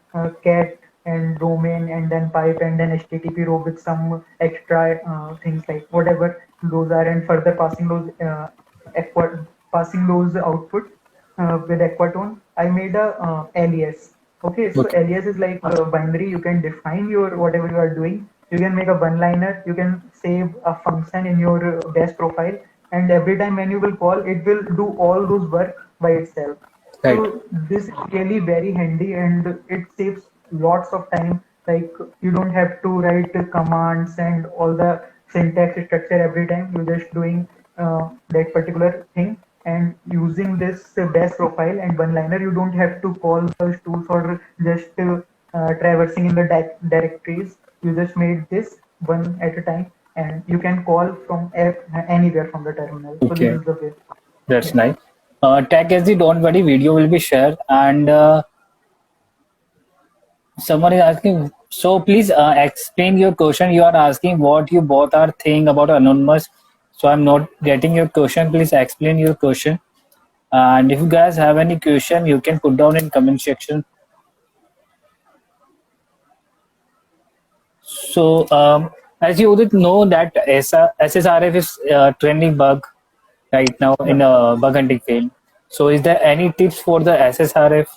cat and domain and then pipe and then HTTP row with some extra things like whatever those are, and further passing those passing those output with Aquatone. I made a alias. Okay, so Okay. alias is like a binary. You can define your whatever you are doing. You can make a one-liner. You can save a function in your base profile, and every time when you will call, it will do all those work by itself. Right. So this is really very handy, and it saves lots of time. Like you don't have to write commands and all the syntax structure every time. You're just doing that particular thing and using this base profile and one liner. You don't have to call those tools or just traversing in the directories. You just made this one at a time, and you can call from anywhere from the terminal. So this Okay. is the way. That's Yeah. nice. Tech as the don't worry video will be shared, and someone is asking, so please explain your question. You are asking what you both are think about anonymous. So I'm not getting your question. Please explain your question. And if you guys have any question, you can put down in comment section. So as you would know that SSRF is trending bug right now in Yeah. a bug hunting field. So is there any tips for the SSRF?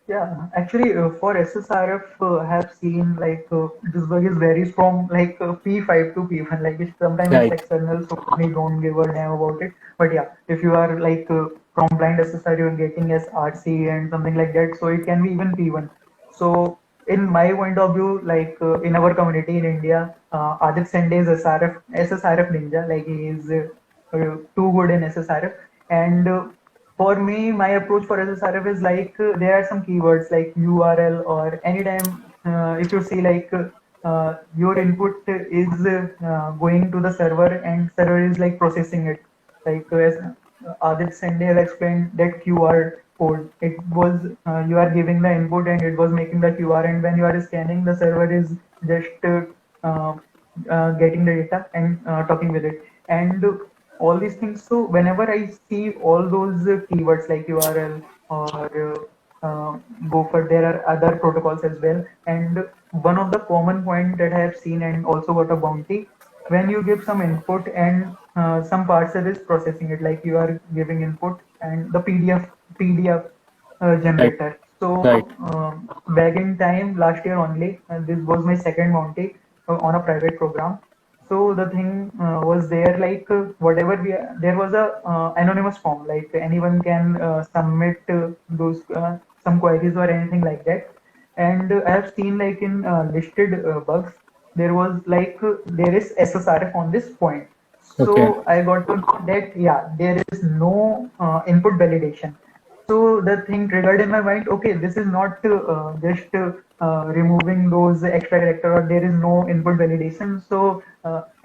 Yeah, actually, for SSRF, I have seen like this bug is very strong, like P5 to P1. Like sometimes it's Right. external, so we don't give a damn about it. But yeah, if you are like from blind SSR, you're getting as RC and something like that, so it can be even P1. So in my point of view, like in our community in India, Adit Sende is SSRF ninja. Like he is too good in SSRF, and for me, my approach for SSRF is like there are some keywords like URL, or anytime if you see like your input is going to the server and server is like processing it. Like as Adit Sende has explained that QR code, it was you are giving the input and it was making the QR, and when you are scanning, the server is just uh, getting the data and talking with it. And all these things. So whenever I see all those keywords like URL or Gopher, there are other protocols as well. And one of the common point that I have seen and also got a bounty, when you give some input and some parser is processing it, like you are giving input and the PDF Right. generator. Right. So back in time, last year only, this was my second bounty on a private program. So the thing was there like whatever there was a anonymous form, like anyone can submit those some queries or anything like that. And I have seen like in listed bugs, there was like there is SSRF on this point. Okay. So I got to know that yeah, there is no input validation. So the thing triggered in my mind, okay, this is not just removing those extra character, or there is no input validation. So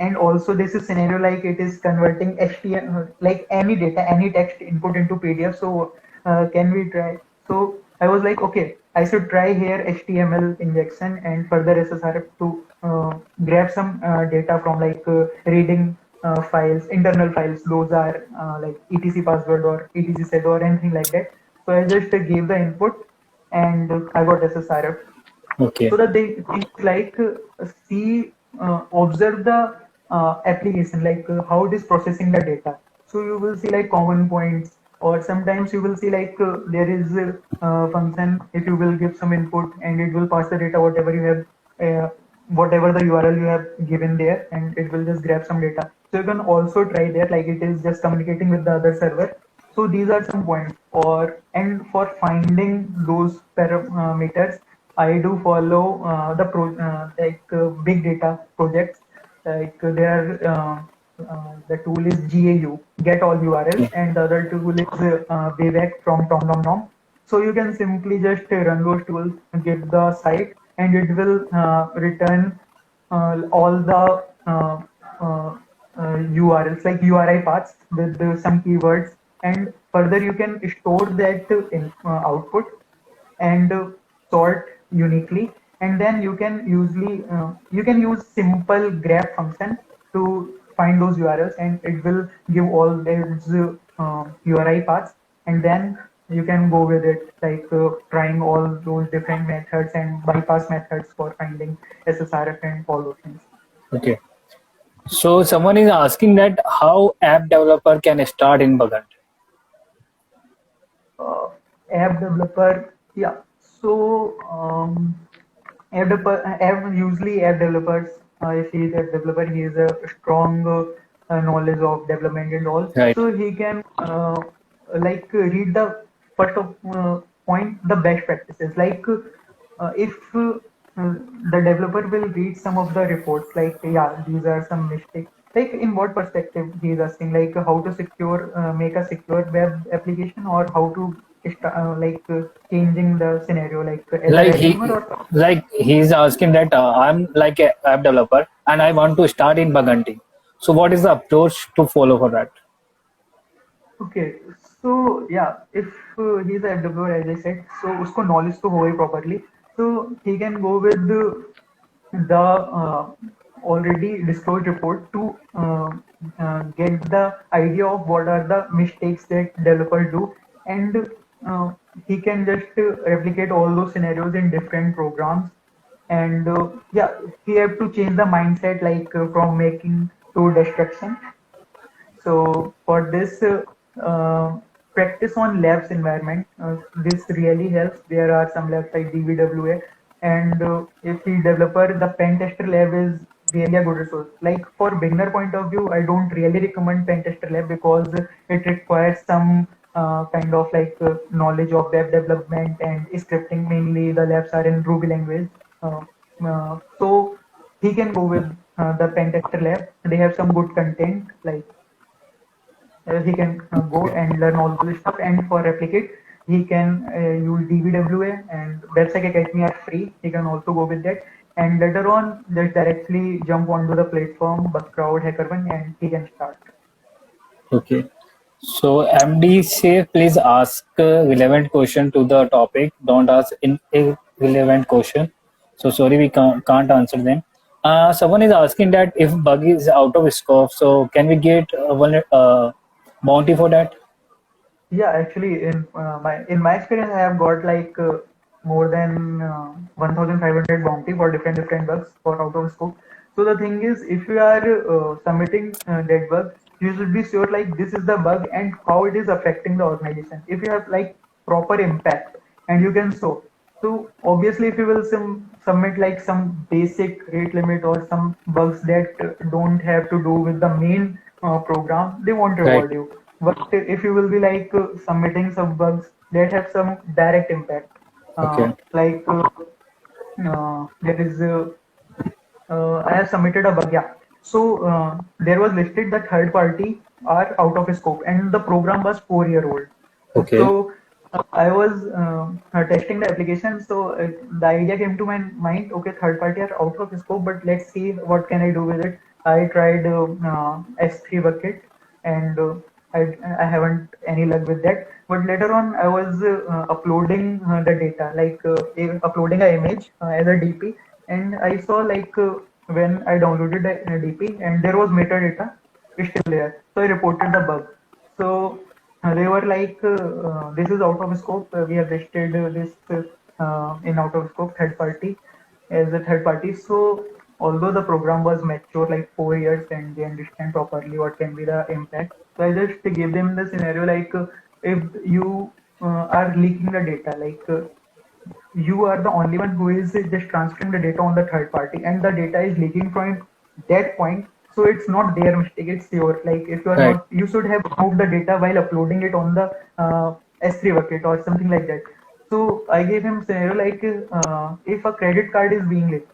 and also this is scenario like it is converting HTML like any data, any text input into PDF. So can we try? So I was like, okay, I should try here HTML injection and further SSRF to grab some data from like reading files, internal files. Those are like etc password or etc set or anything like that. So I just gave the input and I got SSRF. Okay. So the thing is like see observe the application, like how it is processing the data. So you will see like common points, or sometimes you will see like there is a function, if you will give some input and it will pass the data whatever you have whatever the URL you have given there, and it will just grab some data. So you can also try there, like it is just communicating with the other server. So these are some points. And for finding those parameters, I do follow big data projects. The tool is GAU, Get All URLs, Okay. and the other tool is Vivek from TomTomTom. So you can simply just run those tools, give the site, and it will return all the URLs, like URI paths with some keywords, and further you can store that in output and sort uniquely, and then you can use simple grep function to find those URLs, and it will give all those URI paths, and then you can go with it, like trying all those different methods and bypass methods for finding SSRF and all those things. Okay. So someone is asking that how app developer can start in Bagant. uh, App developer, yeah. So usually app developers, if he is a developer, he is a strong knowledge of development and all, Right. so he can read the first of point, the best practices, if the developer will read some of the reports, like, yeah, these are some mistakes, like in what perspective he is asking, like how to make a secure web application, or how to changing the scenario, like as a Like resumer, he or like he's asking that I'm like a app developer and I want to start in Baganti. So what is the approach to follow for that? okay. So yeah, if he's a developer, as I said, so usko knowledge to ho properly, so he can go with the already disclosed report to get the idea of what are the mistakes that developers do, and uh, he can just replicate all those scenarios in different programs, and yeah, he have to change the mindset, from making to destruction. So for this, practice on labs environment. This really helps. There are some labs like DVWA, and if the developer, the pen tester lab is really a good resource. Like for beginner point of view, I don't really recommend pen tester lab, because it requires some knowledge of web development and scripting. Mainly, the labs are in Ruby language. Uh, so he can go with the pen tester lab. They have some good content, like he can go Okay. and learn all this stuff. And for replicate, he can use DVWA, and Website Academy are free. He can also go with that. And later on, just directly jump onto the platform, Buzzsprout, HackerOne, and he can start. Okay. So MD say please ask relevant question to the topic. Don't ask irrelevant question. So sorry we can't answer them. Someone is asking that if bug is out of scope, so can we get one bounty for that? Yeah, actually, in my experience, I have got more than 1,500 bounty for different bugs for out of scope. So the thing is, if you are submitting that bug, you should be sure, like, this is the bug and how it is affecting the organization. If you have like proper impact, and you can show. So obviously, if you will submit like some basic rate limit or some bugs that don't have to do with the main program, they won't Right. reward you. But if you will be submitting some bugs that have some direct impact, Okay. there is I have submitted a bug. Yeah. So there was listed that third party are out of scope, and the program was 4 year old. Okay. So I was testing the application. So the idea came to my mind. Okay, third party are out of scope, but let's see what can I do with it. I tried S3 bucket, and I haven't any luck with that. But later on, I was uploading the data, uploading an image as a DP, and I saw when I downloaded the DP, and there was metadata still there. So I reported the bug. So they were this is out of scope. We have listed this in out of scope third party as a third party. So although the program was mature like 4 years, and they understand properly what can be the impact, so I just gave them the scenario, if you are leaking the data, you are the only one who is just transferring the data on the third party, and the data is leaking from that point. So it's not their mistake, it's your. Like if you are Right. not, you should have removed the data while uploading it on the S3 bucket or something like that. So I gave him scenario like if a credit card is being leaked,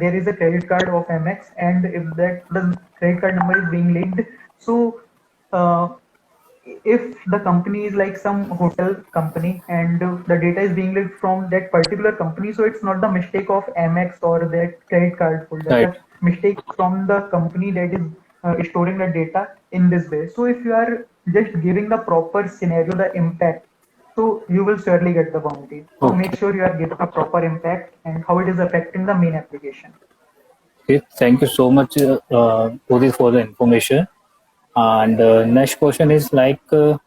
there is a credit card of Amex, and if that the credit card number is being leaked, so uh, if the company is like some hotel company and the data is being leaked from that particular company, so it's not the mistake of Amex or that credit card holder. Right. The mistake is from the company that is storing the data in this way. So if you are just giving the proper scenario, the impact, so you will surely get the bounty. So make Okay. sure you are giving a proper impact and how it is affecting the main application. Okay. Thank you so much, Udit, for the information. And next question is like, uh,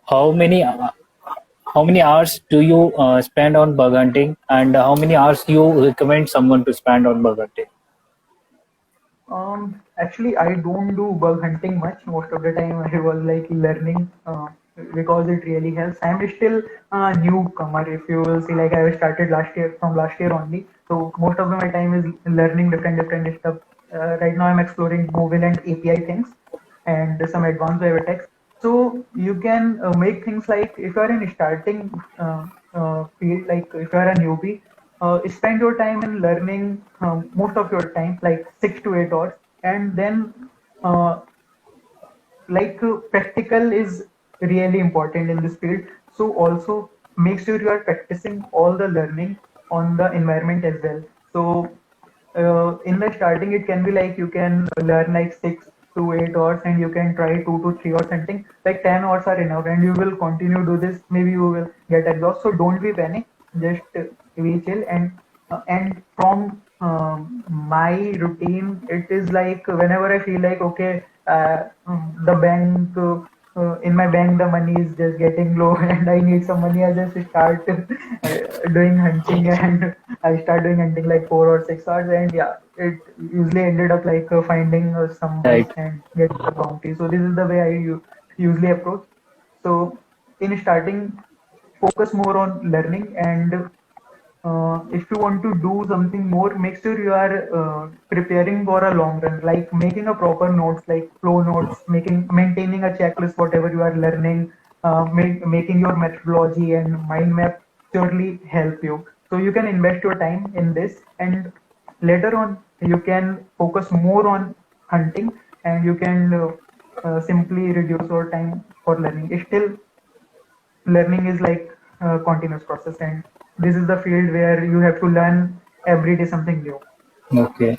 how many how many hours do you spend on bug hunting, and how many hours you recommend someone to spend on bug hunting? Actually, I don't do bug hunting much. Most of the time, I was like learning because it really helps. I'm still a newcomer. If you will see, like I started last year from last year only. So most of my time is learning different stuff. Right now, I'm exploring mobile and API things and some advanced web text. So you can make things like if you are in starting field, like if you are a newbie, spend your time in learning most of your time, like 6 to 8 hours, and then uh, practical is really important in this field. So also make sure you are practicing all the learning on the environment as well. So in the starting, it can be like you can learn like 6 to 8 hours, and you can try 2 to 3 hours hunting. Like 10 hours are enough, and you will continue do this. Maybe you will get exhausted. So don't be panic. Just be chill, and from my routine, it is like whenever I feel like okay, the bank. In my bank, the money is just getting low, and I need some money. I just start doing hunting, and I start doing hunting like 4 or 6 hours, and yeah, it usually ended up like finding some bugs Right. and getting the bounty. So this is the way I usually approach. So in starting, focus more on learning, and if you want to do something more, make sure you are preparing for a long run, like making a proper notes, like flow notes, maintaining a checklist, whatever you are learning, making your methodology and mind map surely help you. So you can invest your time in this, and later on you can focus more on hunting, and you can simply reduce your time for learning. Still, learning is like a continuous process, and this is the field where you have to learn every day something new. Okay.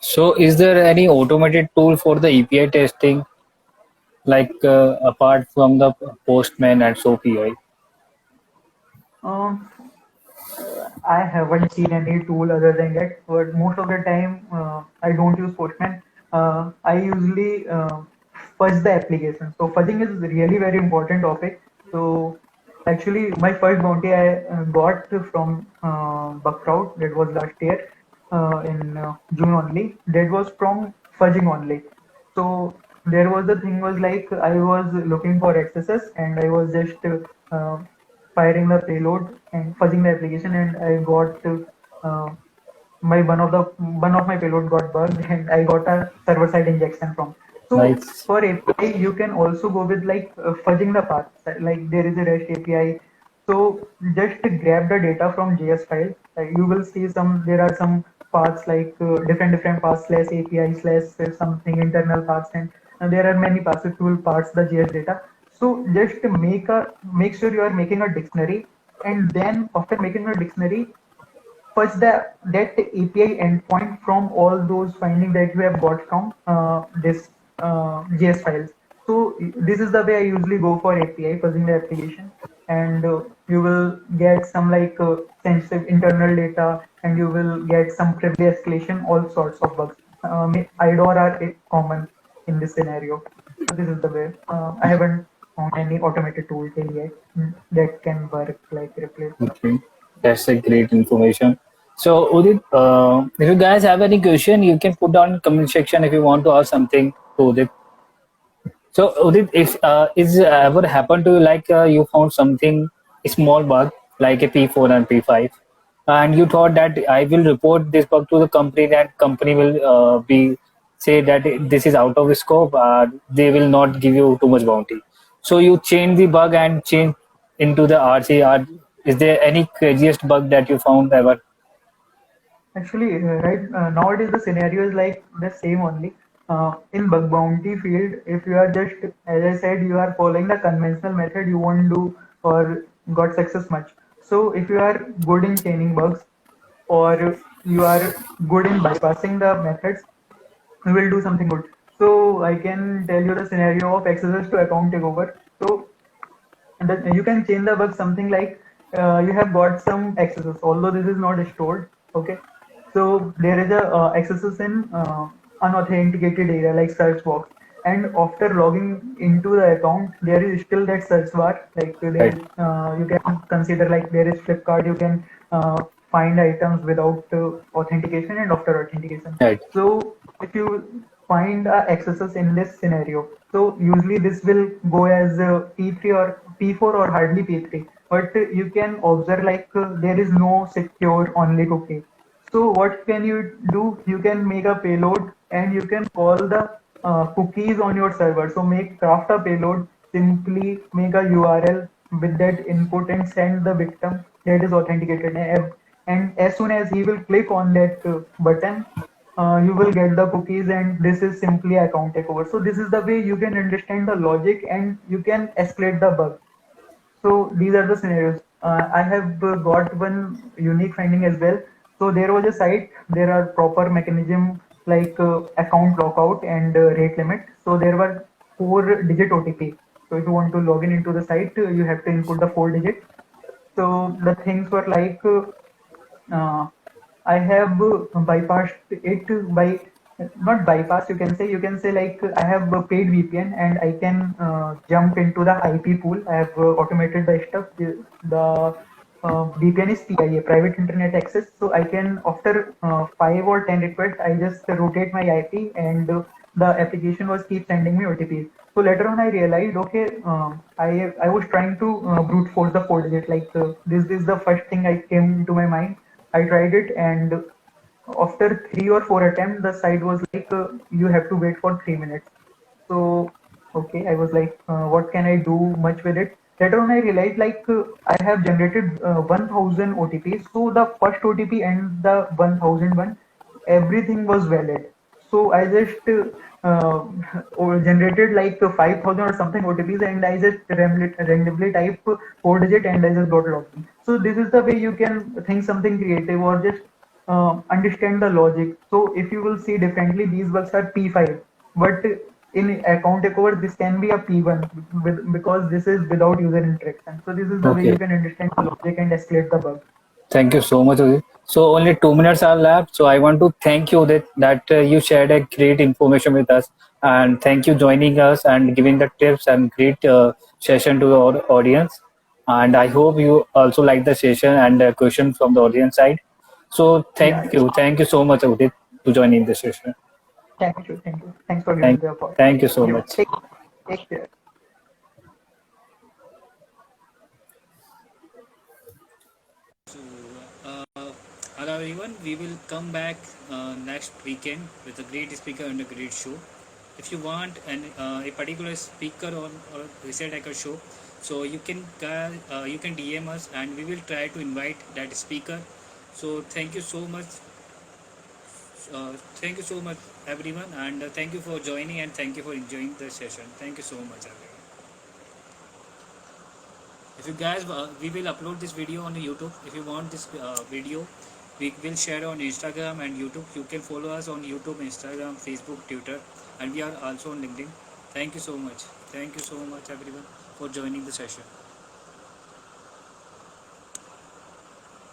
So, is there any automated tool for the API testing, like apart from the Postman and SOAP? um, I haven't seen any tool other than that, but most of the time I don't use Postman. I usually fudge the application. So fudging is really very important topic. So actually, my first bounty I got from Buckrout. That was last year in June only. That was from fudging only. So there was the thing was like I was looking for accesses, and I was just firing the payload and fudging the application, and I got uh, my one of my payload got bugged, and I got a server side injection from. So Nice. for API, you can also go with like fudging the path. Like there is a REST API. So just grab the data from JS file. You will see there are some paths like different paths slash API slash something internal paths, and there are many paths. If you will parse the JS data, so just make sure you are making a dictionary, and then after making a dictionary, fetch that API endpoint from all those findings that you have got from this JS files. So this is the way I usually go for API fuzzing the application, and you will get some like sensitive internal data, and you will get some privilege escalation, all sorts of bugs. IDOR are common in this scenario. So this is the way. I haven't found any automated tool till yet that can work like replace. Okay. That's a great information. So, Udit, if you guys have any question, you can put down in comment section if you want to ask something to Udit. So, Udit, if is ever happened to you like you found something small bug like a P4 and P5? and you thought that I will report this bug to the company, and company will be say that this is out of scope. They will not give you too much bounty. So you change the bug and change into the RC. Is there any craziest bug that you found ever? Actually, right nowadays the scenario is like the same only. In bug bounty field, if you are just, as I said, you are following the conventional method, you won't do or got success much. So if you are good in chaining bugs, or you are good in bypassing the methods, you will do something good. So I can tell you the scenario of accesses to account takeover. So you can change the bug something like, you have got some accesses, although this is not stored. Okay, so there is a accesses in unauthenticated area like search box, and after logging into the account, there is still that search bar. Like there Right, is, you can consider like there is Flipkart. You can find items without authentication and after authentication. right, So if you find accesses in this scenario, so usually this will go as P3 or P4 or hardly P3. But you can observe like there is no secure only cookie. So what can you do? You can make a payload and you can call the cookies on your server. So make craft a payload, simply make a URL with that input and send the victim that is authenticated. And as soon as he will click on that button, you will get the cookies, and this is simply account takeover. So this is the way you can understand the logic and you can escalate the bug. So these are the scenarios. I have got one unique finding as well. So there was a site, there are proper mechanism like account lockout and rate limit. So there were 4-digit OTP. So if you want to log in into the site, you have to input the 4 digit. So the things were like, uh, I have bypassed it by, not bypass, you can say like I have paid VPN and I can jump into the IP pool. I have automated the stuff. The VPN is PIA, private internet access. So I can, after 5 or 10 requests, I just rotate my IP, and the application was keep sending me OTPs. So later on, I realized, okay, I was trying to brute force the 4 digit. Like this is the first thing I came into my mind. I tried it, and after 3 or 4 attempts, the site was like, you have to wait for 3 minutes. So, okay, I was like, what can I do much with it? Later on, I realized like I have generated 1000 OTPs. So the first OTP and the 1001, everything was valid. So I just or generated like 5000 or something OTPs, and I just randomly type 4 digit and I just got logged in. So this is the way you can think something creative or just understand the logic. So if you will see differently, these bugs are P5, but in account takeover, this can be a P1 because this is without user interaction. So this is the way you okay. can understand the logic and escalate the bug. Thank you so much, Udit. So only 2 minutes are left. So I want to thank you that you shared a great information with us, and thank you joining us and giving the tips and great session to our audience. And I hope you also like the session and the question from the audience side. So Yeah, thank you so much, Udit, to joining the session. thank you, thank you. Thanks for giving Thank, the opportunity. thank you so Yeah, much. take care. Hello everyone, we will come back next weekend with a great speaker and a great show. If you want a particular speaker on or research hacker show, so you can DM us and we will try to invite that speaker. So thank you so much everyone, and thank you for joining and thank you for enjoying the session. Thank you so much everyone. If you guys, we will upload this video on YouTube. If you want this video, we will share on Instagram and YouTube. You can follow us on YouTube, Instagram, Facebook, Twitter, and we are also on LinkedIn. Thank you so much. Thank you so much, everyone, for joining the session.